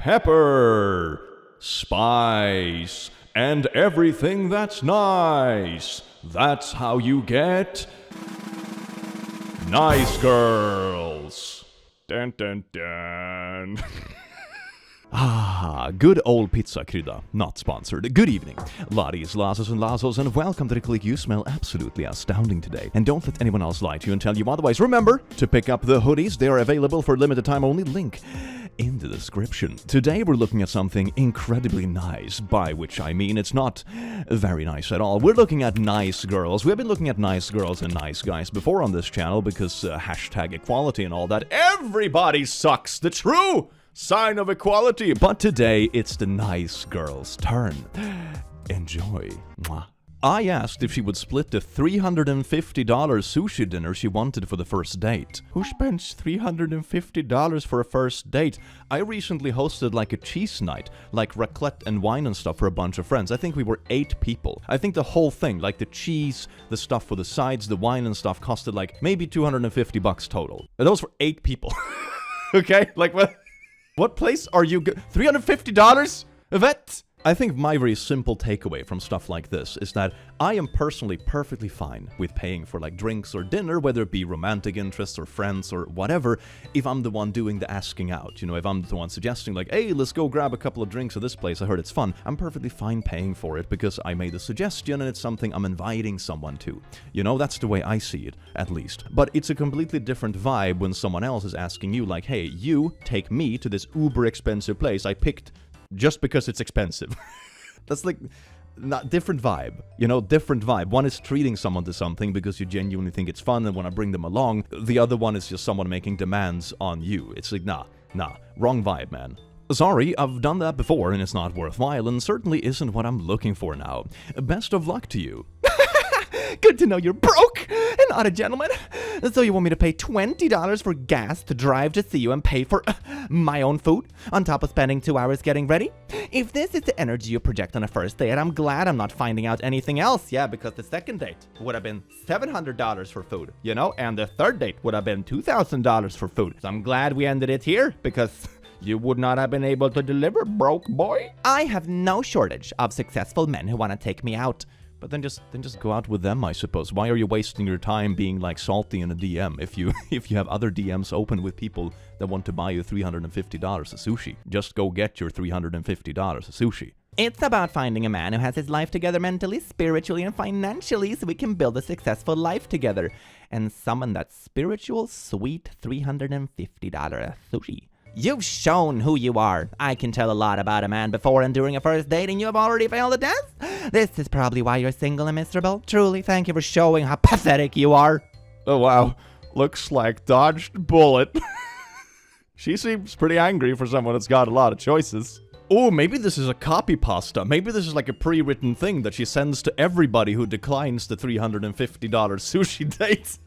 pepper, spice, and everything that's nice. That's how you get NiceGirls. Dun dun dun. Good old pizza-krydda, not sponsored. Good evening, laddies, lasses, and lassos, and welcome to the click. You smell absolutely astounding today. And don't let anyone else lie to you and tell you otherwise. Remember to pick up the hoodies. They are available for limited time only. Link in the description. Today we're looking at something incredibly nice, by which I mean it's not very nice at all. We're looking at nice girls. We've been looking at nice girls and nice guys before on this channel because hashtag equality and all that. Everybody sucks. The true sign of equality. But today, it's the nice girl's turn. Enjoy. Mwah. I asked if she would split the $350 sushi dinner she wanted for the first date. Who spends $350 for a first date? I recently hosted like a cheese night, like raclette and wine and stuff for a bunch of friends. I think we were 8 people. I think the whole thing, like the cheese, the stuff for the sides, the wine and stuff, costed like maybe $250 total. And those were 8 people. Okay? Like what? What place are you $350? Yvette? I think my very simple takeaway from stuff like this is that I am personally perfectly fine with paying for like drinks or dinner, whether it be romantic interests or friends or whatever, if I'm the one doing the asking out. You know, if I'm the one suggesting like, hey, let's go grab a couple of drinks at this place, I heard it's fun. I'm perfectly fine paying for it because I made a suggestion and it's something I'm inviting someone to. You know, that's the way I see it, at least. But it's a completely different vibe when someone else is asking you like, hey, you take me to this uber expensive place I picked just because it's expensive. That's like, not different vibe, you know, different vibe. One is treating someone to something because you genuinely think it's fun and want to bring them along. The other one is just someone making demands on you. It's like, nah, wrong vibe, man. Sorry, I've done that before and it's not worthwhile and certainly isn't what I'm looking for now. Best of luck to you. Good to know you're broke and not a gentleman. So you want me to pay $20 for gas to drive to see you and pay for my own food on top of spending 2 hours getting ready? If this is the energy you project on a first date, I'm glad I'm not finding out anything else. Yeah, because the second date would have been $700 for food, you know, and the third date would have been $2,000 for food. So I'm glad we ended it here because you would not have been able to deliver, broke boy. I have no shortage of successful men who want to take me out. But then just go out with them, I suppose. Why are you wasting your time being like salty in a DM if you have other DMs open with people that want to buy you $350 of sushi? Just go get your $350 of sushi. It's about finding a man who has his life together mentally, spiritually, and financially so we can build a successful life together. And summon that spiritual, sweet $350 sushi. You've shown who you are. I can tell a lot about a man before and during a first date, and you have already failed the test? This is probably why you're single and miserable. Truly, thank you for showing how pathetic you are. Oh, wow. Looks like dodged bullet. She seems pretty angry for someone that's got a lot of choices. Oh, maybe this is a copy pasta. Maybe this is like a pre-written thing that she sends to everybody who declines the $350 sushi date.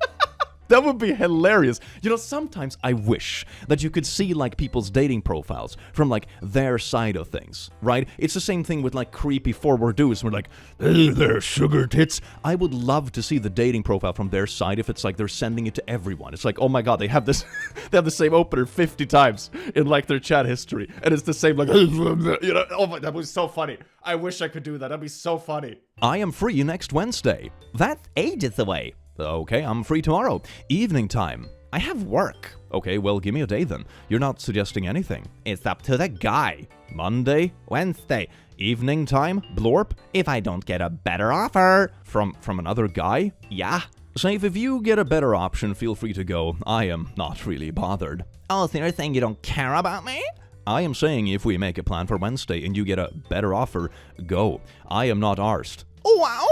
That would be hilarious. You know, sometimes I wish that you could see like people's dating profiles from like their side of things, right? It's the same thing with like creepy forward dudes. We're like, hey there, sugar tits. I would love to see the dating profile from their side if it's like they're sending it to everyone. It's like, oh my god, they have this, they have the same opener 50 times in like their chat history, and it's the same like, you know, oh my, that was so funny. I wish I could do that. That'd be so funny. I am free next Wednesday. That's ages away. Okay, I'm free tomorrow. Evening time. I have work. Okay, well, give me a day then. You're not suggesting anything. It's up to the guy. Monday, Wednesday. Evening time, blorp. If I don't get a better offer. From another guy? Yeah. Safe, if you get a better option, feel free to go. I am not really bothered. Oh, so you're saying you don't care about me? I am saying if we make a plan for Wednesday and you get a better offer, go. I am not arsed. Wow,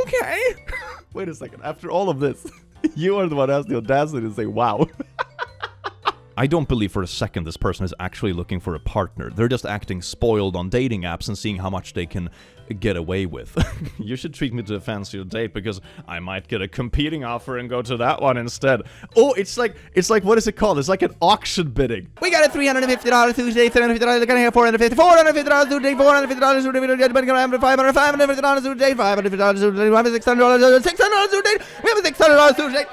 okay. Wait a second, after all of this, you are the one who has the audacity to say wow. I don't believe for a second this person is actually looking for a partner. They're just acting spoiled on dating apps and seeing how much they can get away with. You should treat me to a fancier date because I might get a competing offer and go to that one instead. Oh, it's like what is it called? It's like an auction bidding. We got a $350 sushi, $750, they're gonna have $450 sushi, $450 sushi, $550 sushi, $550 sushi, we have a $600 sushi, we have a $600 sushi.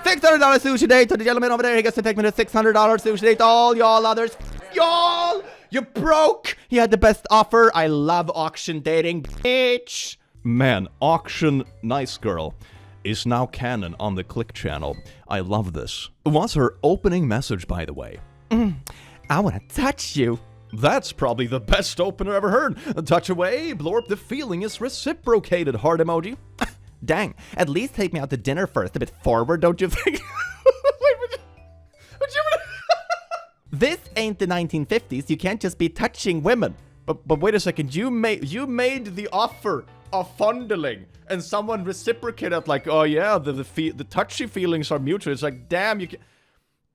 $600 sushi date to the gentleman over there. He gets to take me to $600 sushi date. All y'all others, y'all You broke! He had the best offer. I love auction dating, bitch. Man, auction nice girl is now canon on the Click channel. I love this. Was her opening message, by the way. I wanna touch you. That's probably the best opener ever heard. Touch away, blorp, the feeling is reciprocated, heart emoji. Dang, at least take me out to dinner first. A bit forward, don't you think? This ain't the 1950s. You can't just be touching women. But wait a second, you made the offer of fondling, and someone reciprocated like, oh yeah, the touchy feelings are mutual. It's like, damn, you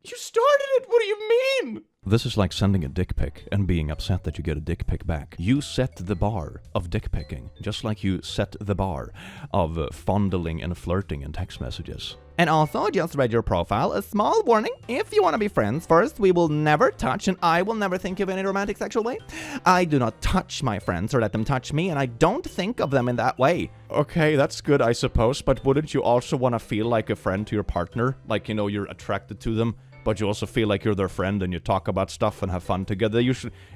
started it. What do you mean? This is like sending a dick pic and being upset that you get a dick pic back. You set the bar of dick picking, just like you set the bar of fondling and flirting in text messages. And also, just read your profile. A small warning, if you want to be friends, first, we will never touch, and I will never think of any romantic sexual way. I do not touch my friends or let them touch me, and I don't think of them in that way. Okay, that's good, I suppose, but wouldn't you also want to feel like a friend to your partner? Like, you know, you're attracted to them, but you also feel like you're their friend and you talk about stuff and have fun together.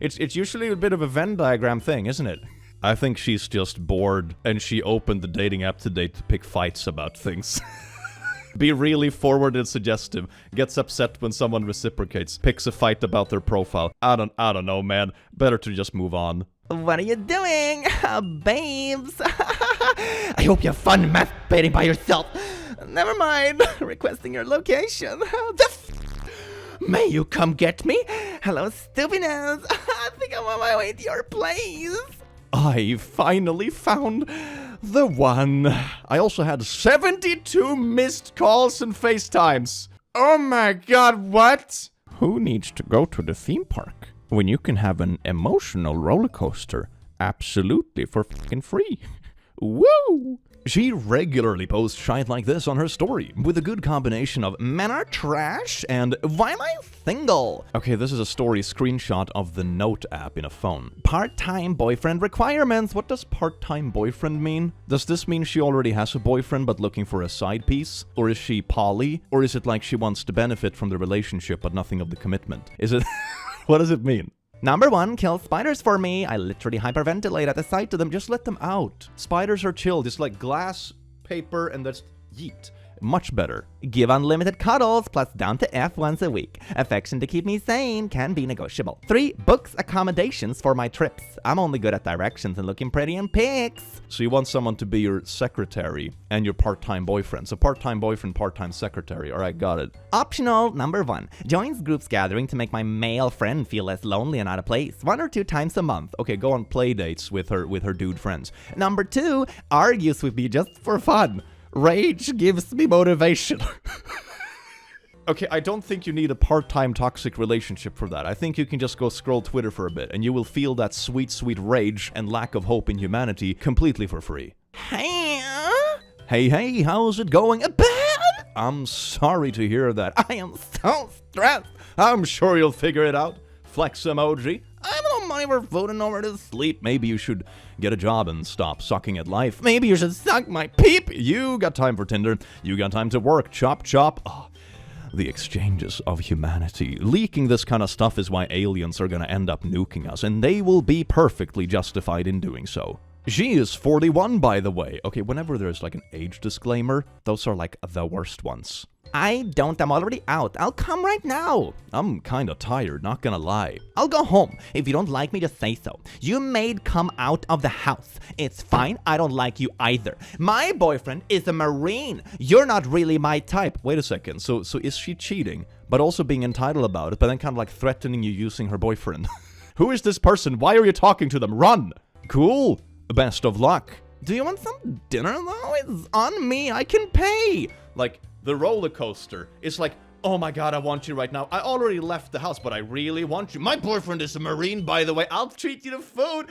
It's usually a bit of a Venn diagram thing, isn't it? I think she's just bored, and she opened the dating app today to pick fights about things. Be really forward and suggestive. Gets upset when someone reciprocates. Picks a fight about their profile. I don't know, man. Better to just move on. What are you doing, babes? I hope you have fun masturbating by yourself. Never mind. Requesting your location. May you come get me? Hello, stupidness. I think I'm on my way to your place. I finally found the one. I also had 72 missed calls and FaceTimes. Oh my god, what? Who needs to go to the theme park when you can have an emotional roller coaster absolutely for fucking free? Woo! She regularly posts shit like this on her story, with a good combination of men are trash and why am I single? Okay, this is a story screenshot of the Note app in a phone. Part-time boyfriend requirements. What does part-time boyfriend mean? Does this mean she already has a boyfriend but looking for a side piece? Or is she poly? Or is it like she wants to benefit from the relationship but nothing of the commitment? Is it... What does it mean? Number 1, kill spiders for me. I literally hyperventilate at the sight of them. Just let them out. Spiders are chill. It's like glass, paper, and that's yeet. Much better. Give unlimited cuddles, plus down to F once a week. Affection to keep me sane can be negotiable. 3, books accommodations for my trips. I'm only good at directions and looking pretty in pics. So you want someone to be your secretary and your part-time boyfriend. So part-time boyfriend, part-time secretary. All right, got it. Optional number 1. Joins groups gathering to make my male friend feel less lonely and out of place. 1 or 2 times a month. Okay, go on play dates with her dude friends. Number 2. Argues with me just for fun. Rage gives me motivation. Okay, I don't think you need a part-time toxic relationship for that. I think you can just go scroll Twitter for a bit and you will feel that sweet, sweet rage and lack of hope in humanity completely for free. Hey, how's it going? Bad? I'm sorry to hear that. I am so stressed. I'm sure you'll figure it out. Flex emoji. I have no money for food and nowhere to sleep. Maybe you should get a job and stop sucking at life. Maybe you should suck my peep. You got time for Tinder. You got time to work. Chop, chop. Oh, the exchanges of humanity. Leaking this kind of stuff is why aliens are gonna end up nuking us, and they will be perfectly justified in doing so. She is 41, by the way. Okay, whenever there's like an age disclaimer, those are like the worst ones. I don't, I'm already out. I'll come right now. I'm kinda tired, not gonna lie. I'll go home. If you don't like me, just say so. You made come out of the house. It's fine, I don't like you either. My boyfriend is a Marine. You're not really my type. Wait a second, so is she cheating, but also being entitled about it, but then kind of like threatening you using her boyfriend? Who is this person? Why are you talking to them? Run! Cool. Best of luck. Do you want some dinner though? It's on me, I can pay. Like, the roller coaster is like, oh my god, I want you right now. I already left the house, but I really want you. My boyfriend is a Marine, by the way. I'll treat you to food.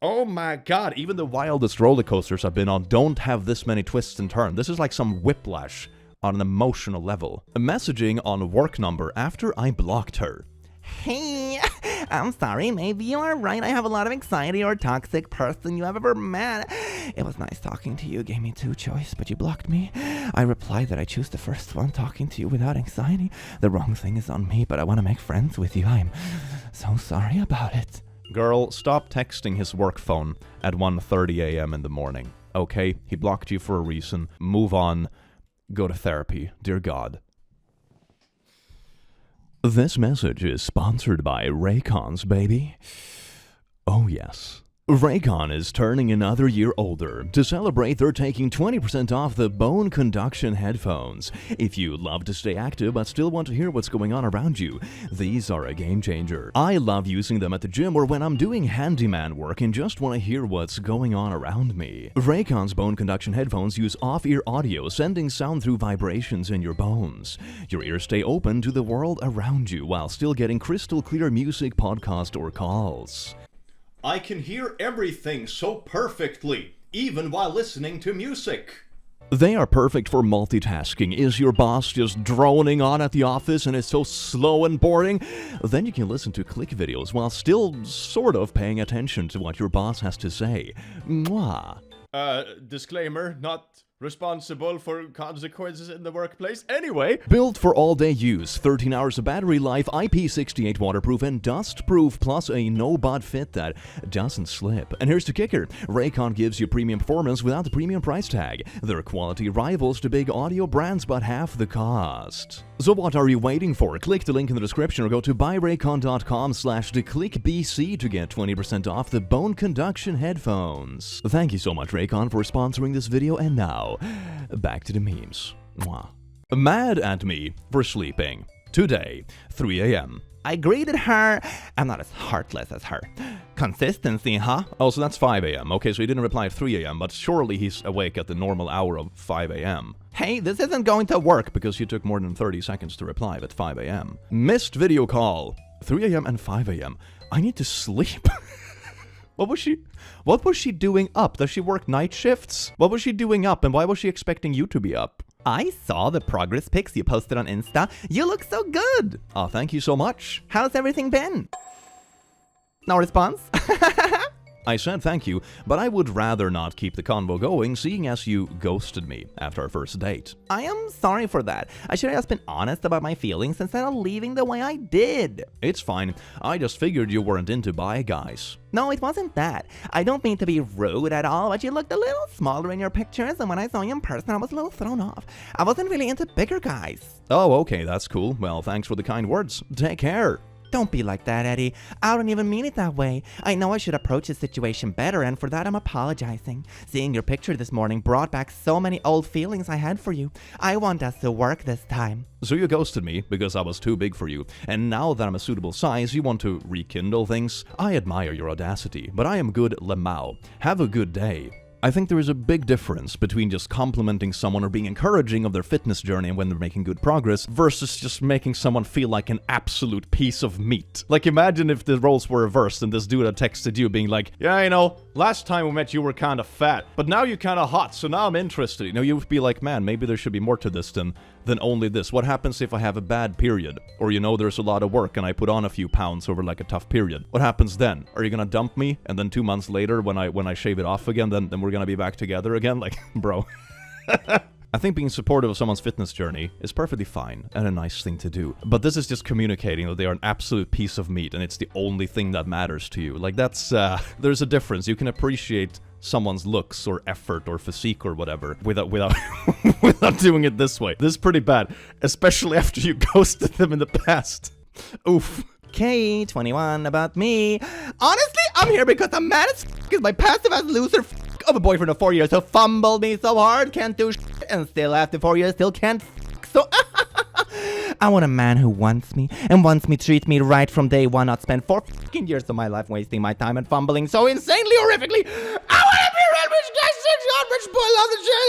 Oh my god, even the wildest roller coasters I've been on don't have this many twists and turns. This is like some whiplash on an emotional level. Messaging on work number after I blocked her. Hey, I'm sorry, maybe you are right. I have a lot of anxiety or toxic person you have ever met. It was nice talking to you, gave me 2 choices, but you blocked me. I replied that I choose the first one, talking to you without anxiety. The wrong thing is on me, but I want to make friends with you. I'm So sorry about it. Girl, stop texting his work phone at 1:30 a.m. in the morning. Okay, he blocked you for a reason. Move on. Go to therapy. Dear God. This message is sponsored by Raycons, baby. Oh yes. Raycon is turning another year older. To celebrate, they're taking 20% off the bone conduction headphones. If you love to stay active but still want to hear what's going on around you, these are a game changer. I love using them at the gym or when I'm doing handyman work and just want to hear what's going on around me. Raycon's bone conduction headphones use off-ear audio, sending sound through vibrations in your bones. Your ears stay open to the world around you while still getting crystal clear music, podcast, or calls. I can hear everything so perfectly, even while listening to music. They are perfect for multitasking. Is your boss just droning on at the office and it's so slow and boring? Then you can listen to click videos while still sort of paying attention to what your boss has to say. Mwah. Disclaimer, not responsible for consequences in the workplace. Anyway, built for all-day use, 13 hours of battery life, IP68 waterproof and dust-proof, plus a no-bud fit that doesn't slip. And here's the kicker. Raycon gives you premium performance without the premium price tag. Their quality rivals to big audio brands, but half the cost. So what are you waiting for? Click the link in the description or go to buyraycon.com/theclickbc to get 20% off the bone conduction headphones. Thank you so much, Raycon, for sponsoring this video, and now back to the memes. Mwah. Mad at me for sleeping. Today, 3 a.m. I greeted her. I'm not as heartless as her. Consistency, huh? Oh, so that's 5 a.m. Okay, so he didn't reply at 3 a.m., but surely he's awake at the normal hour of 5 a.m. Hey, this isn't going to work. Because you took more than 30 seconds to reply at 5 a.m. Missed video call. 3 a.m. and 5 a.m. I need to sleep. What was she doing up? Does she work night shifts? What was she doing up, and why was she expecting you to be up? I saw the progress pics you posted on Insta. You look so good. Oh, thank you so much. How's everything been? No response? I said thank you, but I would rather not keep the convo going, seeing as you ghosted me after our first date. I am sorry for that. I should have just been honest about my feelings instead of leaving the way I did. It's fine. I just figured you weren't into bi guys. No, it wasn't that. I don't mean to be rude at all, but you looked a little smaller in your pictures, and when I saw you in person, I was a little thrown off. I wasn't really into bigger guys. Oh, okay, that's cool. Well, thanks for the kind words. Take care. Don't be like that, Eddie. I don't even mean it that way. I know I should approach the situation better, and for that I'm apologizing. Seeing your picture this morning brought back so many old feelings I had for you. I want us to work this time. So you ghosted me because I was too big for you, and now that I'm a suitable size, you want to rekindle things? I admire your audacity, but I am good lemao. Have a good day. I think there is a big difference between just complimenting someone or being encouraging of their fitness journey when they're making good progress versus just making someone feel like an absolute piece of meat. Like, imagine if the roles were reversed and this dude had texted you being like, yeah, you know, last time we met you were kind of fat, but now you're kind of hot, so now I'm interested. You know, you would be like, man, maybe there should be more to this than only this. What happens if I have a bad period? Or, you know, there's a lot of work and I put on a few pounds over like a tough period. What happens then? Are you gonna dump me? And then 2 months later, when I shave it off again, then we're gonna be back together again? Like, bro. I think being supportive of someone's fitness journey is perfectly fine and a nice thing to do. But this is just communicating that they are an absolute piece of meat and it's the only thing that matters to you. Like, that's, there's a difference. You can appreciate someone's looks or effort or physique or whatever without without doing it this way. This is pretty bad, especially after you ghosted them in the past. Oof. K21 about me. Honestly, I'm here because I'm mad as f*** because my passive-ass loser of a boyfriend of 4 years who fumbled me so hard, can't do shit, and still after 4 years still can't f***. So I want a man who wants me and wants me treat me right from day one, not spend 4 fucking years of my life wasting my time and fumbling so insanely horrifically. I want to be real rich guy, rich boy, love the channel.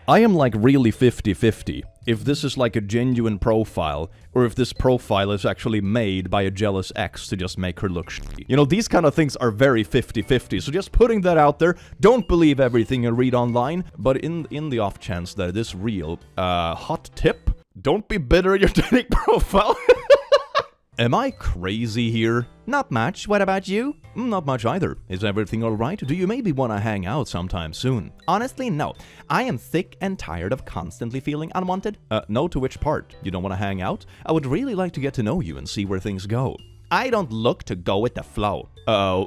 I am like really 50-50 if this is like a genuine profile or if this profile is actually made by a jealous ex to just make her look shitty. You know, these kind of things are very 50-50, so just putting that out there, don't believe everything you read online, but in the off chance that it is real, hot tip, don't be bitter in your dating profile. Am I crazy here? Not much. What about you? Not much either. Is everything alright? Do you maybe want to hang out sometime soon? Honestly, no. I am sick and tired of constantly feeling unwanted. No, to which part? You don't want to hang out? I would really like to get to know you and see where things go. I don't look to go with the flow.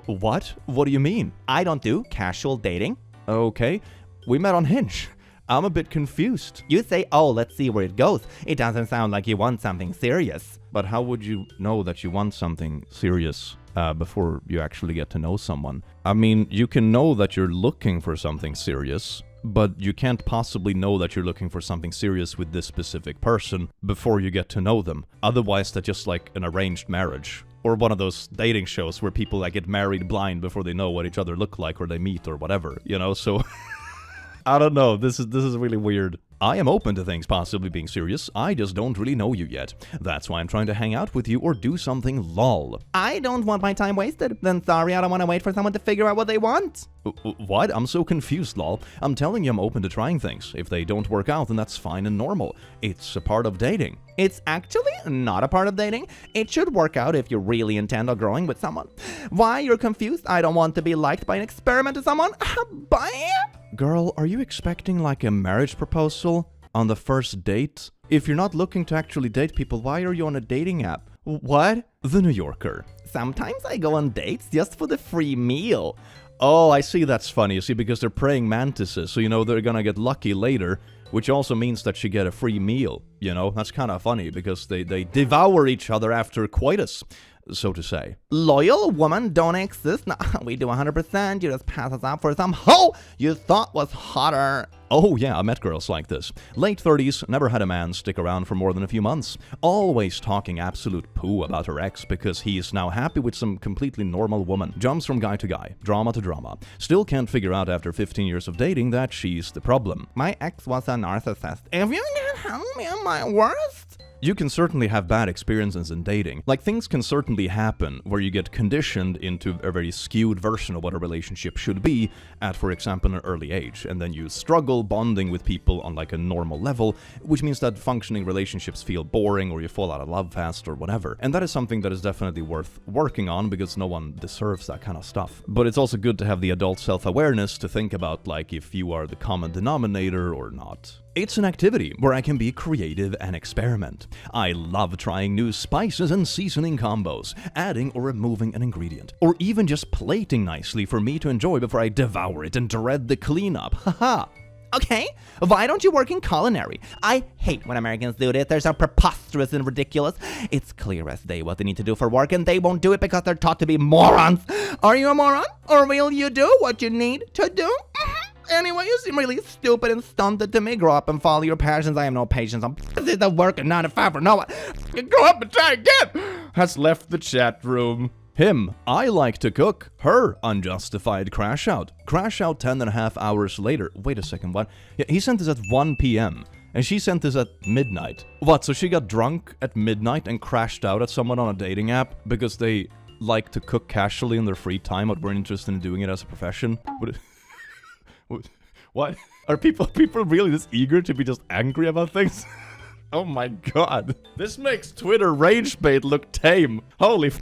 What? What do you mean? I don't do casual dating. Okay, we met on Hinge. I'm a bit confused. You say, oh, let's see where it goes. It doesn't sound like you want something serious. But how would you know that you want something serious before you actually get to know someone? I mean, you can know that you're looking for something serious, but you can't possibly know that you're looking for something serious with this specific person before you get to know them. Otherwise, that's just like an arranged marriage. Or one of those dating shows where people like get married blind before they know what each other look like or they meet or whatever, you know, so... I don't know, this is really weird. I am open to things possibly being serious, I just don't really know you yet. That's why I'm trying to hang out with you or do something lol. I don't want my time wasted. Then sorry, I don't want to wait for someone to figure out what they want. What? I'm so confused, lol. I'm telling you I'm open to trying things. If they don't work out, then that's fine and normal. It's a part of dating. It's actually not a part of dating. It should work out if you really intend on growing with someone. Why you're confused? I don't want to be liked by an experiment to someone. Bye. Girl, are you expecting like a marriage proposal on the first date? If you're not looking to actually date people, why are you on a dating app? What? The New Yorker. Sometimes I go on dates just for the free meal. Oh, I see, that's funny. You see, because they're praying mantises, so you know they're gonna get lucky later, which also means that she get a free meal, you know? That's kind of funny, because they devour each other after coitus, so to say. Loyal woman don't exist. No, we do 100%. You just pass us up for some hoe you thought was hotter. Oh yeah, I met girls like this. Late 30s, never had a man stick around for more than a few months. Always talking absolute poo about her ex because he's now happy with some completely normal woman. Jumps from guy to guy, drama to drama. Still can't figure out after 15 years of dating that she's the problem. My ex was a narcissist. If you can help me at my worst... You can certainly have bad experiences in dating. Like, things can certainly happen where you get conditioned into a very skewed version of what a relationship should be at, for example, an early age. And then you struggle bonding with people on like a normal level, which means that functioning relationships feel boring or you fall out of love fast or whatever. And that is something that is definitely worth working on because no one deserves that kind of stuff. But it's also good to have the adult self-awareness to think about like if you are the common denominator or not. It's an activity where I can be creative and experiment. I love trying new spices and seasoning combos, adding or removing an ingredient, or even just plating nicely for me to enjoy before I devour it and dread the cleanup. Haha. Okay, why don't you work in Culinary? I hate when Americans do this. They're so preposterous and ridiculous. It's clear as day what they need to do for work, and they won't do it because they're taught to be morons. Are you a moron? Or will you do what you need to do? Anyway, you seem really stupid and stunted to me. Grow up and follow your passions. I have no patience. I'm busy to work and 9 to 5 for no one. Grow up and try again. Has left the chat room. Him, I like to cook. Her, unjustified crash out. Crash out 10.5 hours later. Wait a second, what? Yeah, he sent this at 1 p.m. and she sent this at midnight. What, so she got drunk at midnight and crashed out at someone on a dating app because they like to cook casually in their free time but weren't interested in doing it as a profession? What? Are people really this eager to be just angry about things? Oh my god. This makes Twitter rage bait look tame. Holy f***.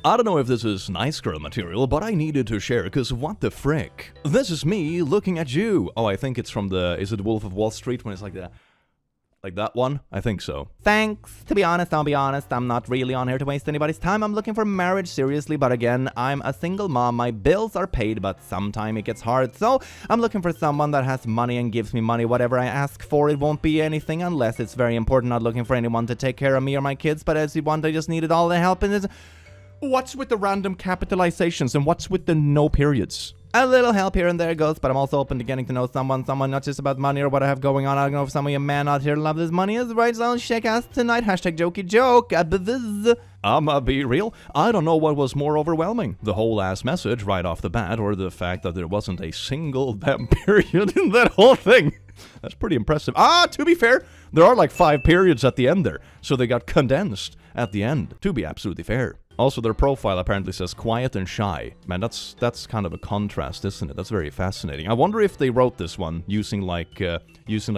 I don't know if this is nice girl material, but I needed to share because what the frick? This is me looking at you. Oh, I think it's from is it Wolf of Wall Street when it's like that? Like that one? I think so. Thanks. To be honest, I'll be honest, I'm not really on here to waste anybody's time. I'm looking for marriage, seriously, but again, I'm a single mom. My bills are paid, but sometime it gets hard. So I'm looking for someone that has money and gives me money. Whatever I ask for, it won't be anything unless it's very important. Not looking for anyone to take care of me or my kids, but as you want, I just needed all the help in this. What's with the random capitalizations and what's with the no periods? A little help here and there goes, but I'm also open to getting to know someone not just about money or what I have going on. I don't know if some of you men out here love this money is right, so shake ass tonight. Hashtag jokey joke. I'ma be real. I don't know what was more overwhelming. The whole ass message right off the bat or the fact that there wasn't a single damn period in that whole thing. That's pretty impressive. To be fair, there are like 5 periods at the end there, so they got condensed at the end, to be absolutely fair. Also, their profile apparently says quiet and shy. Man, that's kind of a contrast, isn't it? That's very fascinating. I wonder if they wrote this one using like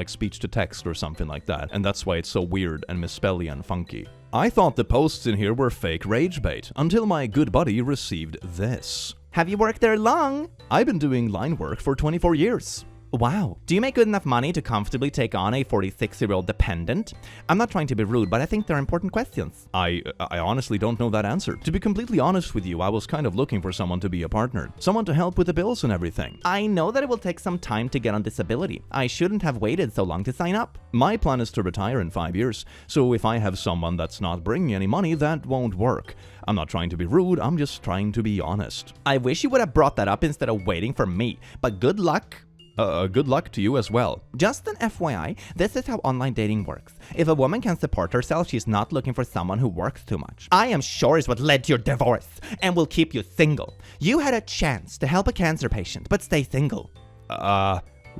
speech to text or something like that, and that's why it's so weird and misspelly and funky. I thought the posts in here were fake rage bait until my good buddy received this. Have you worked there long? I've been doing line work for 24 years. Wow. Do you make good enough money to comfortably take on a 46-year-old dependent? I'm not trying to be rude, but I think they're important questions. I honestly don't know that answer. To be completely honest with you, I was kind of looking for someone to be a partner. Someone to help with the bills and everything. I know that it will take some time to get on disability. I shouldn't have waited so long to sign up. My plan is to retire in 5 years, so if I have someone that's not bringing any money, that won't work. I'm not trying to be rude, I'm just trying to be honest. I wish you would have brought that up instead of waiting for me, but good luck. Good luck to you as well. Just an FYI, this is how online dating works. If a woman can support herself, she's not looking for someone who works too much. I am sure is what led to your divorce and will keep you single. You had a chance to help a cancer patient, but stay single.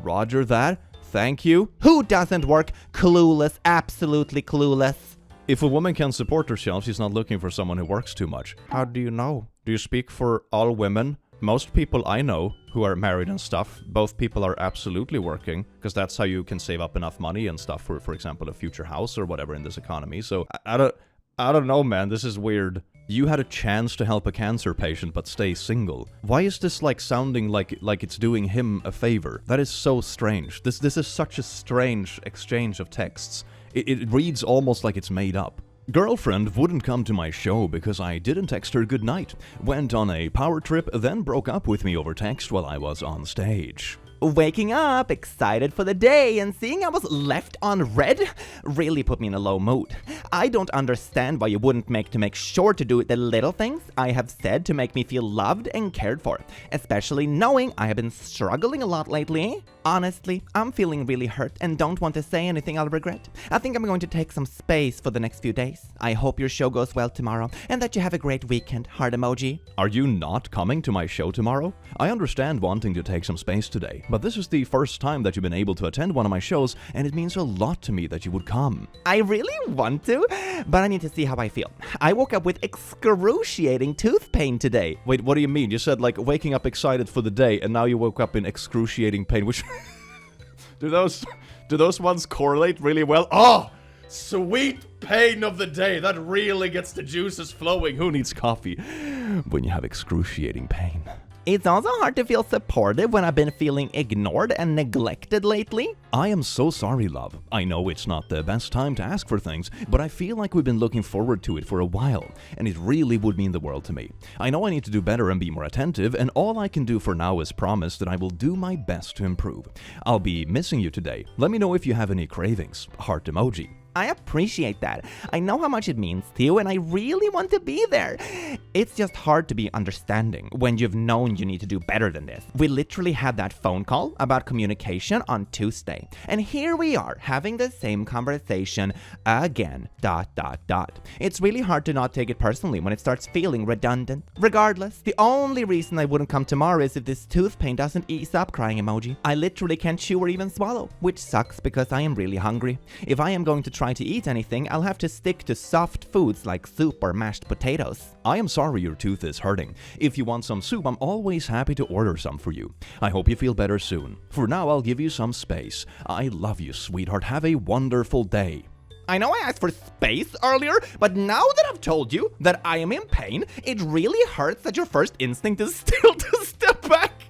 Roger that. Thank you. Who doesn't work? Clueless, absolutely clueless. If a woman can support herself, she's not looking for someone who works too much. How do you know? Do you speak for all women? Most people I know who are married and stuff, both people are absolutely working, because that's how you can save up enough money and stuff for example, a future house or whatever in this economy. So I don't know, man. This is weird. You had a chance to help a cancer patient but stay single. Why is this like sounding like it's doing him a favor? That is so strange. This is such a strange exchange of texts. It reads almost like it's made up. Girlfriend wouldn't come to my show because I didn't text her goodnight. Went on a power trip, then broke up with me over text while I was on stage. Waking up, excited for the day, and seeing I was left on red really put me in a low mood. I don't understand why you wouldn't make sure to do the little things I have said to make me feel loved and cared for, especially knowing I have been struggling a lot lately. Honestly, I'm feeling really hurt and don't want to say anything I'll regret. I think I'm going to take some space for the next few days. I hope your show goes well tomorrow and that you have a great weekend. Heart emoji. Are you not coming to my show tomorrow? I understand wanting to take some space today, but this is the first time that you've been able to attend one of my shows, and it means a lot to me that you would come. I really want to, but I need to see how I feel. I woke up with excruciating tooth pain today. Wait, what do you mean? You said like waking up excited for the day, and now you woke up in excruciating pain, which... do those ones correlate really well? Oh! Sweet pain of the day. That really gets the juices flowing. Who needs coffee when you have excruciating pain? It's also hard to feel supportive when I've been feeling ignored and neglected lately. I am so sorry, love. I know it's not the best time to ask for things, but I feel like we've been looking forward to it for a while, and it really would mean the world to me. I know I need to do better and be more attentive, and all I can do for now is promise that I will do my best to improve. I'll be missing you today. Let me know if you have any cravings. Heart emoji. I appreciate that. I know how much it means to you and I really want to be there. It's just hard to be understanding when you've known you need to do better than this. We literally had that phone call about communication on Tuesday. And here we are having the same conversation again, ... It's really hard to not take it personally when it starts feeling redundant. Regardless, the only reason I wouldn't come tomorrow is if this tooth pain doesn't ease up, crying emoji. I literally can't chew or even swallow, which sucks because I am really hungry. If I am going to try to eat anything, I'll have to stick to soft foods like soup or mashed potatoes. I am sorry your tooth is hurting. If you want some soup, I'm always happy to order some for you. I hope you feel better soon. For now, I'll give you some space. I love you, sweetheart. Have a wonderful day. I know I asked for space earlier, but now that I've told you that I am in pain, it really hurts that your first instinct is still to step back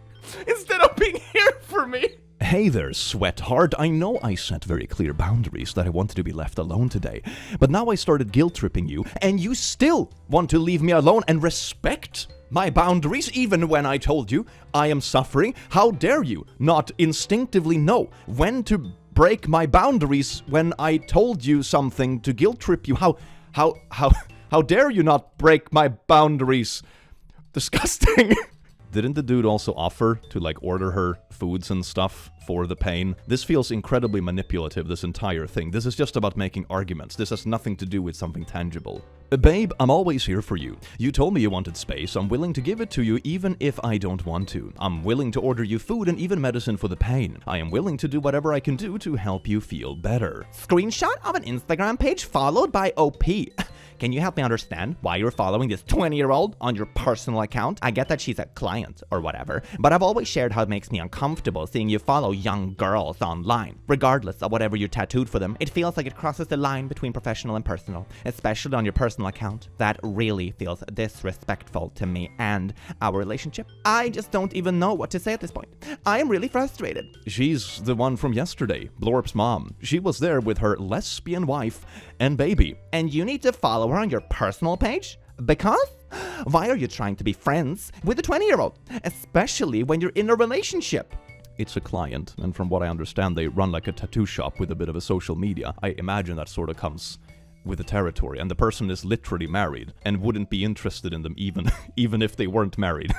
instead of being here for me. Hey there, sweetheart. I know I set very clear boundaries that I wanted to be left alone today, but now I started guilt-tripping you, and you still want to leave me alone and respect my boundaries even when I told you I am suffering. How dare you not instinctively know when to break my boundaries when I told you something to guilt-trip you? How dare you not break my boundaries? Disgusting. Didn't the dude also offer to like order her foods and stuff for the pain? This feels incredibly manipulative, this entire thing. This is just about making arguments. This has nothing to do with something tangible. Babe, I'm always here for you. You told me you wanted space. I'm willing to give it to you even if I don't want to. I'm willing to order you food and even medicine for the pain. I am willing to do whatever I can do to help you feel better. Screenshot of an Instagram page followed by OP. Can you help me understand why you're following this 20-year-old on your personal account? I get that she's a client or whatever, but I've always shared how it makes me uncomfortable seeing you follow follow young girls online. Regardless of whatever you tattooed for them, it feels like it crosses the line between professional and personal, especially on your personal account. That really feels disrespectful to me and our relationship. I just don't even know what to say at this point. I am really frustrated. She's the one from yesterday, Blorp's mom. She was there with her lesbian wife and baby. And you need to follow her on your personal page? Because? Why are you trying to be friends with a 20-year-old? Especially when you're in a relationship. It's a client, and from what I understand, they run like a tattoo shop with a bit of a social media. I imagine that sort of comes with the territory, and the person is literally married and wouldn't be interested in them even if they weren't married.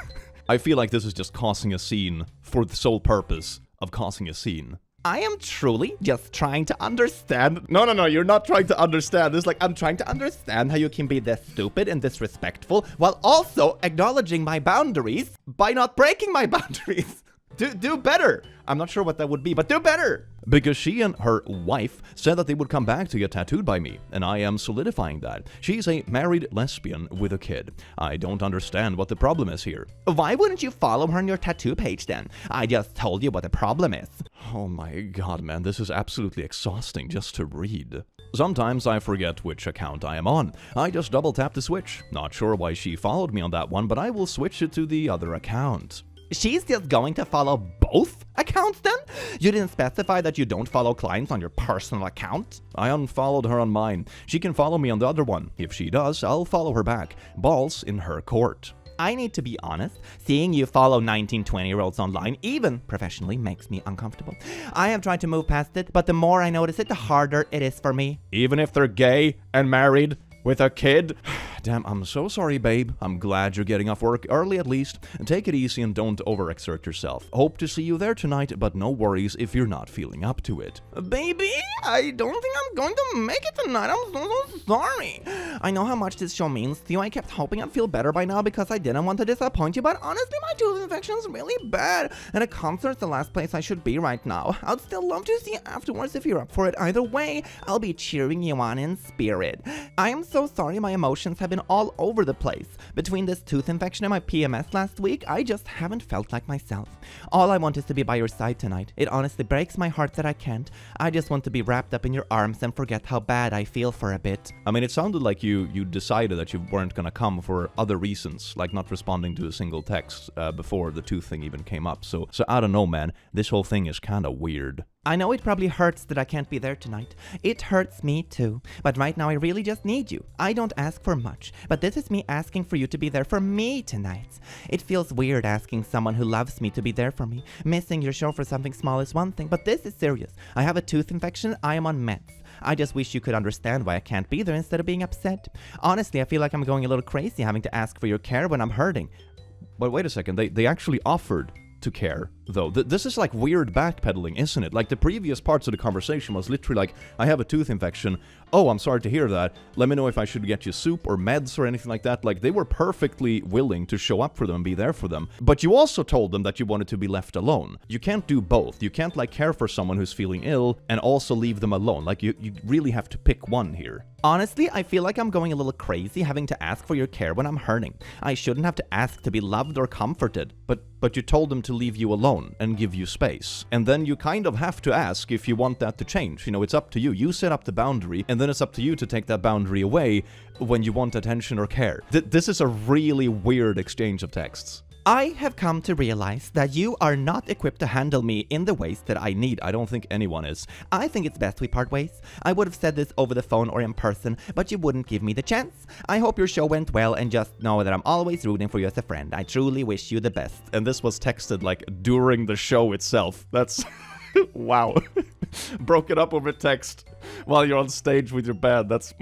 I feel like this is just causing a scene for the sole purpose of causing a scene. I am truly just trying to understand. No, you're not trying to understand. It's like, I'm trying to understand how you can be this stupid and disrespectful while also acknowledging my boundaries by not breaking my boundaries. Do better. I'm not sure what that would be, but do better. Because she and her wife said that they would come back to get tattooed by me, and I am solidifying that. She's a married lesbian with a kid. I don't understand what the problem is here. Why wouldn't you follow her on your tattoo page then? I just told you what the problem is. Oh my god, man, this is absolutely exhausting just to read. Sometimes I forget which account I am on. I just double tap the switch. Not sure why she followed me on that one, but I will switch it to the other account. She's just going to follow both accounts then? You didn't specify that you don't follow clients on your personal account? I unfollowed her on mine. She can follow me on the other one. If she does, I'll follow her back. Balls in her court. I need to be honest, seeing you follow 19, 20-year-olds online, even professionally, makes me uncomfortable. I have tried to move past it, but the more I notice it, the harder it is for me. Even if they're gay and married with a kid? Damn, I'm so sorry, babe. I'm glad you're getting off work early at least. Take it easy and don't overexert yourself. Hope to see you there tonight, but no worries if you're not feeling up to it. Baby, I don't think I'm going to make it tonight. I'm so sorry. I know how much this show means to you. I kept hoping I'd feel better by now because I didn't want to disappoint you, but honestly, my tooth infection is really bad, and a concert's the last place I should be right now. I'd still love to see you afterwards if you're up for it. Either way, I'll be cheering you on in spirit. I am so sorry my emotions have been all over the place. Between this tooth infection and my PMS last week, I just haven't felt like myself. All I want is to be by your side tonight. It honestly breaks my heart that I can't. I just want to be wrapped up in your arms and forget how bad I feel for a bit. I mean, it sounded like you decided that you weren't gonna come for other reasons, like not responding to a single text before the tooth thing even came up. So I don't know, man. This whole thing is kinda weird. I know it probably hurts that I can't be there tonight. It hurts me too. But right now I really just need you. I don't ask for much, but this is me asking for you to be there for me tonight. It feels weird asking someone who loves me to be there for me. Missing your show for something small is one thing, but this is serious. I have a tooth infection, I am on meds. I just wish you could understand why I can't be there instead of being upset. Honestly, I feel like I'm going a little crazy having to ask for your care when I'm hurting. But wait a second, they actually offered to care, though. This is like weird backpedaling, isn't it? Like the previous parts of the conversation was literally like, I have a tooth infection. Oh, I'm sorry to hear that. Let me know if I should get you soup or meds or anything like that. Like they were perfectly willing to show up for them and be there for them. But you also told them that you wanted to be left alone. You can't do both. You can't like care for someone who's feeling ill and also leave them alone. Like you really have to pick one here. Honestly, I feel like I'm going a little crazy having to ask for your care when I'm hurting. I shouldn't have to ask to be loved or comforted. But you told them to leave you alone and give you space. And then you kind of have to ask if you want that to change. You know, it's up to you. You set up the boundary, and then it's up to you to take that boundary away when you want attention or care. This is a really weird exchange of texts. I have come to realize that you are not equipped to handle me in the ways that I need. I don't think anyone is. I think it's best we part ways. I would have said this over the phone or in person, but you wouldn't give me the chance. I hope your show went well, and just know that I'm always rooting for you as a friend. I truly wish you the best. And this was texted like during the show itself. That's... wow. Broke it up over text while you're on stage with your band. That's...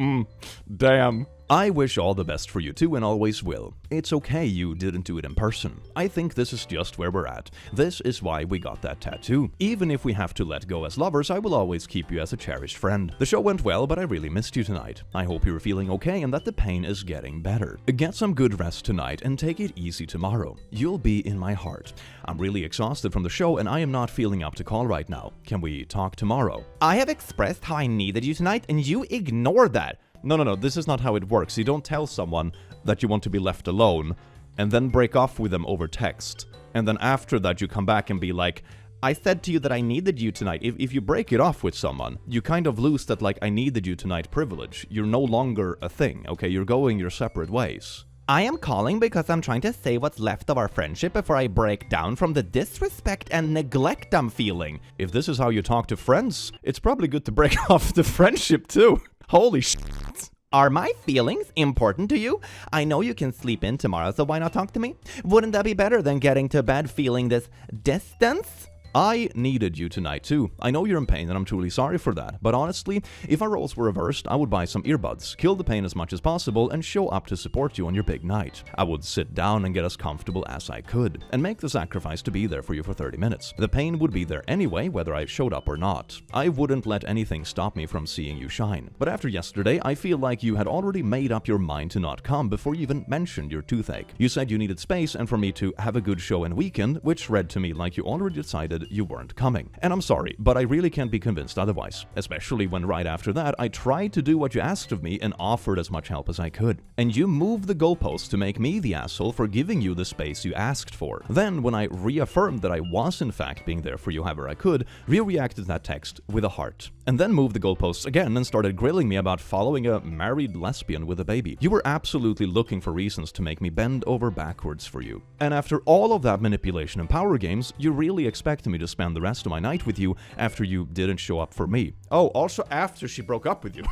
damn. I wish all the best for you too and always will. It's okay you didn't do it in person. I think this is just where we're at. This is why we got that tattoo. Even if we have to let go as lovers, I will always keep you as a cherished friend. The show went well, but I really missed you tonight. I hope you're feeling okay and that the pain is getting better. Get some good rest tonight and take it easy tomorrow. You'll be in my heart. I'm really exhausted from the show and I am not feeling up to call right now. Can we talk tomorrow? I have expressed how I needed you tonight and you ignored that. No, this is not how it works. You don't tell someone that you want to be left alone and then break off with them over text. And then after that you come back and be like, I said to you that I needed you tonight. If you break it off with someone, you kind of lose that, like, I needed you tonight privilege. You're no longer a thing, okay? You're going your separate ways. I am calling because I'm trying to save what's left of our friendship before I break down from the disrespect and neglect I'm feeling. If this is how you talk to friends, it's probably good to break off the friendship too. Holy shit. Are my feelings important to you? I know you can sleep in tomorrow, so why not talk to me? Wouldn't that be better than getting to bed feeling this distance? I needed you tonight too. I know you're in pain and I'm truly sorry for that, but honestly, if our roles were reversed, I would buy some earbuds, kill the pain as much as possible, and show up to support you on your big night. I would sit down and get as comfortable as I could, and make the sacrifice to be there for you for 30 minutes. The pain would be there anyway, whether I showed up or not. I wouldn't let anything stop me from seeing you shine. But after yesterday, I feel like you had already made up your mind to not come before you even mentioned your toothache. You said you needed space and for me to have a good show and weekend, which read to me like you already decided you weren't coming. And I'm sorry, but I really can't be convinced otherwise, especially when right after that I tried to do what you asked of me and offered as much help as I could. And you moved the goalposts to make me the asshole for giving you the space you asked for. Then, when I reaffirmed that I was in fact being there for you however I could, reacted that text with a heart. And then moved the goalposts again and started grilling me about following a married lesbian with a baby. You were absolutely looking for reasons to make me bend over backwards for you. And after all of that manipulation and power games, you really expected me to spend the rest of my night with you after you didn't show up for me. Oh, also after she broke up with you.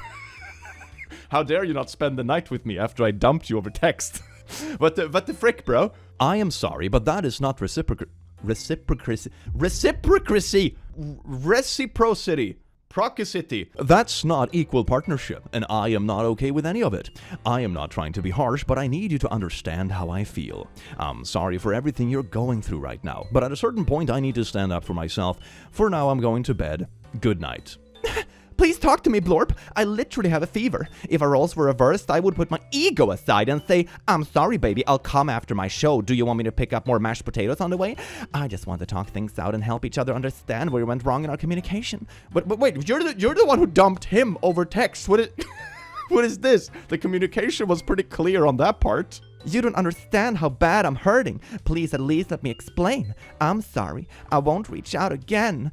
How dare you not spend the night with me after I dumped you over text? What the frick, bro? I am sorry, but that is not reciprocity. Procicity. That's not equal partnership, and I am not okay with any of it. I am not trying to be harsh, but I need you to understand how I feel. I'm sorry for everything you're going through right now, but at a certain point I need to stand up for myself. For now, I'm going to bed. Good night. Please talk to me, Blorp. I literally have a fever. If our roles were reversed, I would put my ego aside and say, I'm sorry, baby, I'll come after my show. Do you want me to pick up more mashed potatoes on the way? I just want to talk things out and help each other understand where we went wrong in our communication. But wait, you're the one who dumped him over text. What is this? The communication was pretty clear on that part. You don't understand how bad I'm hurting. Please at least let me explain. I'm sorry. I won't reach out again.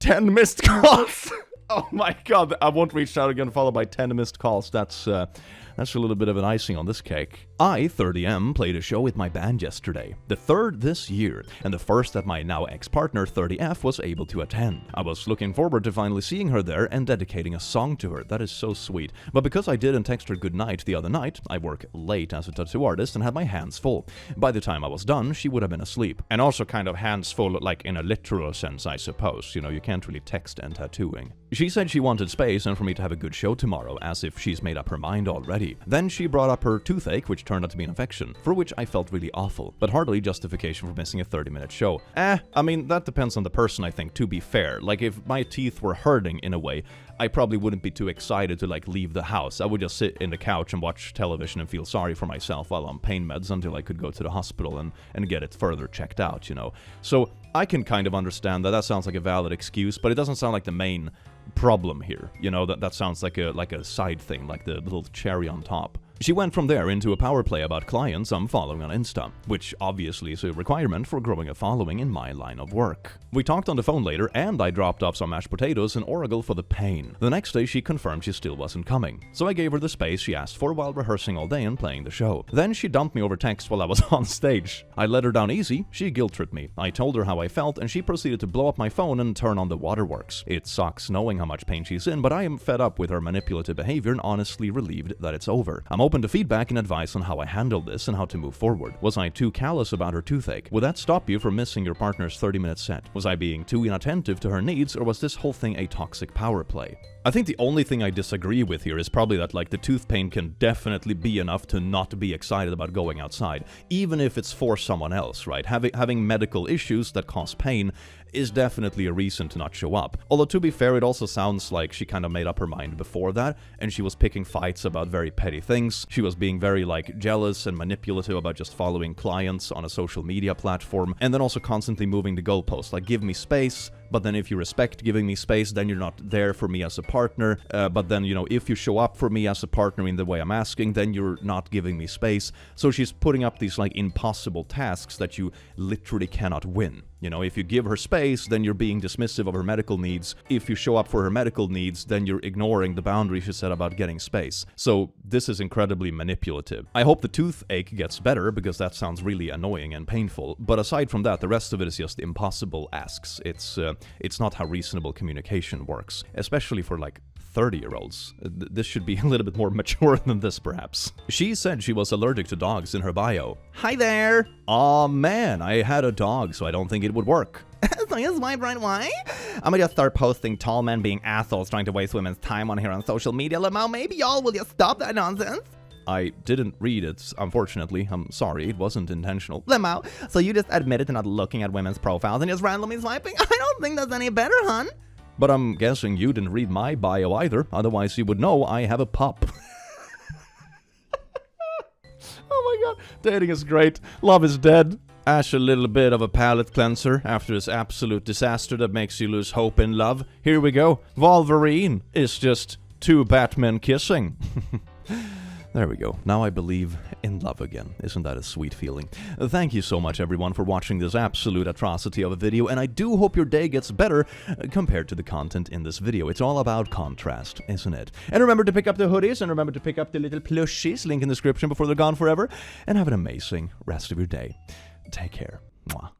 10 missed calls. Oh my god, I won't reach out again, followed by 10 missed calls. That's a little bit of an icing on this cake. I, 30M, played a show with my band yesterday, the third this year, and the first that my now ex-partner 30F was able to attend. I was looking forward to finally seeing her there and dedicating a song to her. That is so sweet. But because I didn't text her goodnight the other night, I work late as a tattoo artist and had my hands full. By the time I was done, she would have been asleep. And also kind of hands full, like in a literal sense, I suppose. You know, you can't really text and tattooing. She said she wanted space and for me to have a good show tomorrow, as if she's made up her mind already. Then she brought up her toothache, which turned out to be an infection, for which I felt really awful, but hardly justification for missing a 30-minute show. I mean, that depends on the person, I think, to be fair. Like, if my teeth were hurting in a way, I probably wouldn't be too excited to, like, leave the house. I would just sit in the couch and watch television and feel sorry for myself while on pain meds until I could go to the hospital and get it further checked out, you know. So I can kind of understand that. That sounds like a valid excuse, but it doesn't sound like the main problem here. You know, that sounds like a side thing, like the little cherry on top. She went from there into a power play about clients I'm following on Insta, which obviously is a requirement for growing a following in my line of work. We talked on the phone later, and I dropped off some mashed potatoes and Oracle for the pain. The next day she confirmed she still wasn't coming, so I gave her the space she asked for while rehearsing all day and playing the show. Then she dumped me over text while I was on stage. I let her down easy, she guilt-tripped me. I told her how I felt, and she proceeded to blow up my phone and turn on the waterworks. It sucks knowing how much pain she's in, but I am fed up with her manipulative behavior and honestly relieved that it's over. I'm open to feedback and advice on how I handled this and how to move forward. Was I too callous about her toothache? Would that stop you from missing your partner's 30-minute set? Was I being too inattentive to her needs, or was this whole thing a toxic power play? I think the only thing I disagree with here is probably that, like, the tooth pain can definitely be enough to not be excited about going outside, even if it's for someone else, right? Having medical issues that cause pain is definitely a reason to not show up. Although, to be fair, it also sounds like she kind of made up her mind before that, and she was picking fights about very petty things. She was being very, like, jealous and manipulative about just following clients on a social media platform, and then also constantly moving the goalposts, like, give me space, but then if you respect giving me space, then you're not there for me as a partner. But then, you know, if you show up for me as a partner in the way I'm asking, then you're not giving me space. So she's putting up these, like, impossible tasks that you literally cannot win. You know, if you give her space, then you're being dismissive of her medical needs. If you show up for her medical needs, then you're ignoring the boundary she set about getting space. So this is incredibly manipulative. I hope the toothache gets better, because that sounds really annoying and painful. But aside from that, the rest of it is just impossible asks. It's not how reasonable communication works, especially for, like, 30-year-olds. This should be a little bit more mature than this, perhaps. She said she was allergic to dogs in her bio. Hi there! Aw, man, I had a dog, so I don't think it would work. So you swipe right, why? I'ma just start posting tall men being assholes trying to waste women's time on here on social media. Lamau, maybe y'all will just stop that nonsense? I didn't read it, unfortunately. I'm sorry, it wasn't intentional. Lamau, so you just admitted to not looking at women's profiles and just randomly swiping? I don't think that's any better, hun. But I'm guessing you didn't read my bio either, otherwise you would know I have a pup. Oh my god, dating is great. Love is dead. Ash a little bit of a palate cleanser after this absolute disaster that makes you lose hope in love. Here we go. Wolverine is just two Batmen kissing. There we go. Now I believe in love again. Isn't that a sweet feeling? Thank you so much, everyone, for watching this absolute atrocity of a video, and I do hope your day gets better compared to the content in this video. It's all about contrast, isn't it? And remember to pick up the hoodies, and remember to pick up the little plushies, link in the description before they're gone forever, and have an amazing rest of your day. Take care. Mwah.